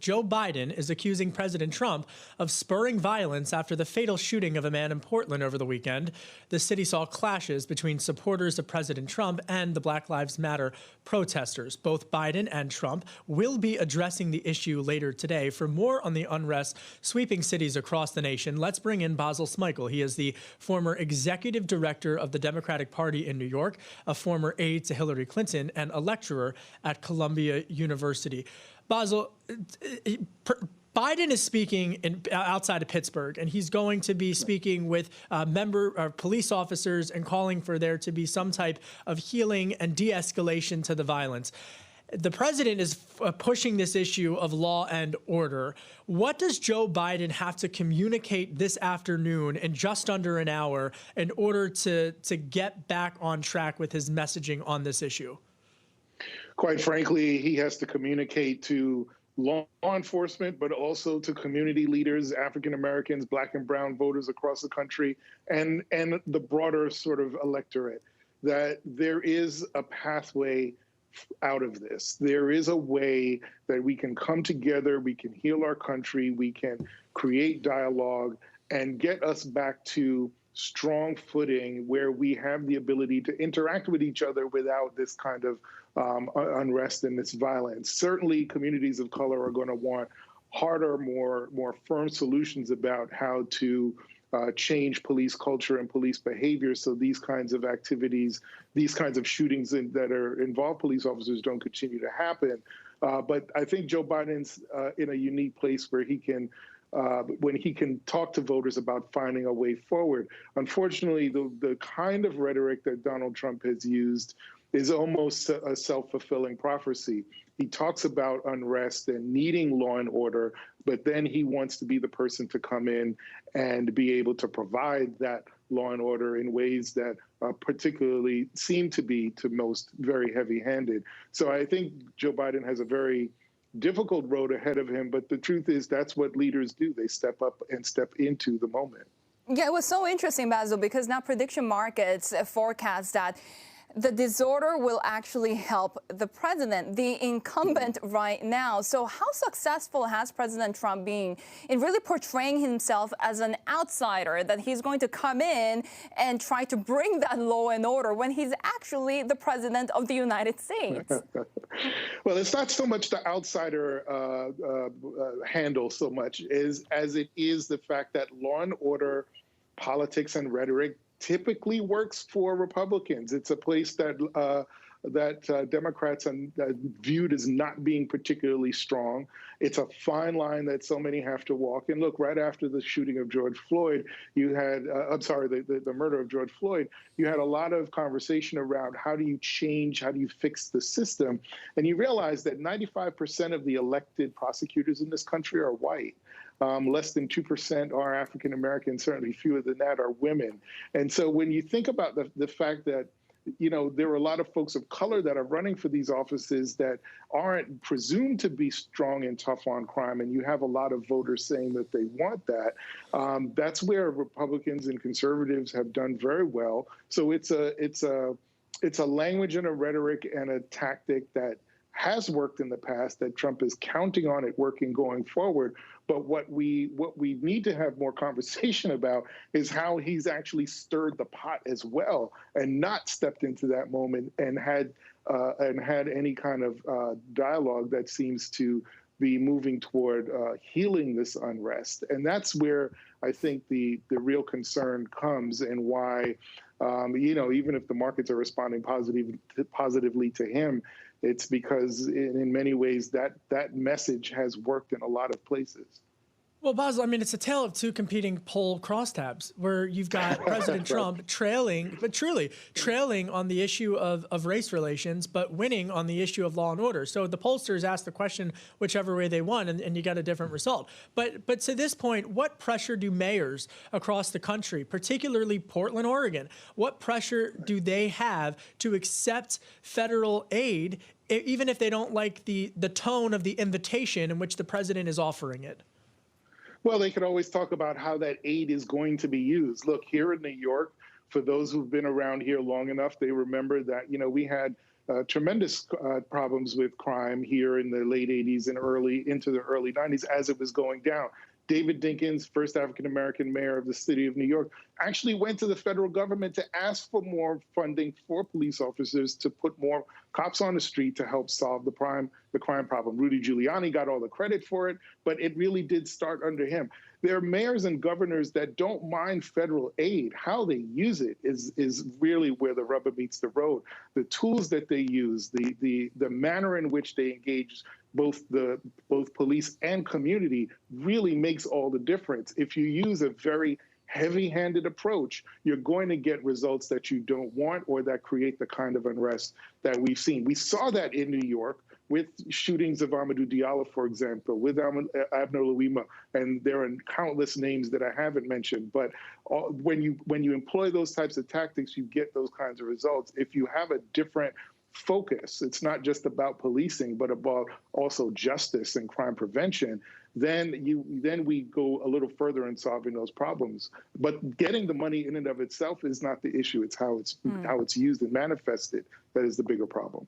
Joe Biden is accusing President Trump of spurring violence after the fatal shooting of a man in Portland over the weekend. The city saw clashes between supporters of President Trump and the Black Lives Matter protesters. Both Biden and Trump will be addressing the issue later today. For more on the unrest sweeping cities across the nation, let's bring in Basil Smikle. He is the former executive director of the Democratic Party in New York, a former aide to Hillary Clinton, and a lecturer at Columbia University. Basil, Biden is speaking outside of Pittsburgh, and he's going to be speaking with police officers and calling for there to be some type of healing and de-escalation to the violence. The president is pushing this issue of law and order. What does Joe Biden have to communicate this afternoon in just under an hour in order to get back on track with his messaging on this issue? Quite frankly, he has to communicate to law enforcement, but also to community leaders, African Americans, Black and brown voters across the country, and the broader sort of electorate, that there is a pathway out of this. There is a way that we can come together, we can heal our country, we can create dialogue and get us back to strong footing where we have the ability to interact with each other without this kind of unrest and this violence. Certainly, communities of color are going to want harder, more firm solutions about how to change police culture and police behavior so these kinds of activities, these kinds of shootings that are involve police officers don't continue to happen. But I think Joe Biden's in a unique place where he can when he can talk to voters about finding a way forward. Unfortunately, the kind of rhetoric that Donald Trump has used is almost a self-fulfilling prophecy. He talks about unrest and needing law and order, but then he wants to be the person to come in and be able to provide that law and order in ways that particularly seem to be, to most, very heavy-handed. So I think Joe Biden has a very difficult road ahead of him, but the truth is that's what leaders do. They step up and step into the moment. Yeah, it was so interesting, Basil, because now prediction markets forecast that the disorder will actually help the president, the incumbent right now. So how successful has President Trump been in really portraying himself as an outsider, that he's going to come in and try to bring that law and order when he's actually the president of the United States? Well, it's not so much the outsider handle so much as it is the fact that law and order, politics and rhetoric typically works for Republicans. It's a place that Democrats are viewed as not being particularly strong. It's a fine line that so many have to walk. And look, right after the shooting of George Floyd, you had, the murder of George Floyd, you had a lot of conversation around how do you change, how do you fix the system? And you realize that 95% of the elected prosecutors in this country are white. Less than 2% are African American, certainly fewer than that are women. And so when you think about the fact that, you know, there are a lot of folks of color that are running for these offices that aren't presumed to be strong and tough on crime, and you have a lot of voters saying that they want that, that's where Republicans and conservatives have done very well. So it's a language and a rhetoric and a tactic that has worked in the past, that Trump is counting on it working going forward. But what we need to have more conversation about is how he's actually stirred the pot as well, and not stepped into that moment and had any kind of dialogue that seems to be moving toward healing this unrest. And that's where I think the real concern comes, and why, you know, even if the markets are responding positively to him, it's because in many ways that message has worked in a lot of places. Well, Basil, I mean, it's a tale of two competing poll crosstabs, where you've got President Trump trailing, but truly trailing on the issue of race relations, but winning on the issue of law and order. So the pollsters ask the question whichever way they want, and you got a different result. But to this point, what pressure do mayors across the country, particularly Portland, Oregon, what pressure do they have to accept federal aid, even if they don't like the tone of the invitation in which the president is offering it? Well, they could always talk about how that aid is going to be used. Look, here in New York, for those who've been around here long enough, they remember that, you know, we had tremendous problems with crime here in the late 80s and into the early 90s as it was going down. David Dinkins, first African-American mayor of the city of New York, actually went to the federal government to ask for more funding for police officers to put more cops on the street to help solve the crime problem. Rudy Giuliani got all the credit for it, but it really did start under him. There are mayors and governors that don't mind federal aid. How they use it is really where the rubber meets the road. The tools that they use, the manner in which they engage both police and community really makes all the difference. If you use a very heavy-handed approach, you're going to get results that you don't want or that create the kind of unrest that we've seen. We saw that in New York with shootings of Amadou Diallo, for example, with Abner Louima, and there are countless names that I haven't mentioned. But when you employ those types of tactics, you get those kinds of results. If you have a different focus, it's not just about policing, but about also justice and crime prevention, then we go a little further in solving those problems. But getting the money in and of itself is not the issue. It's how it's used and manifested that is the bigger problem.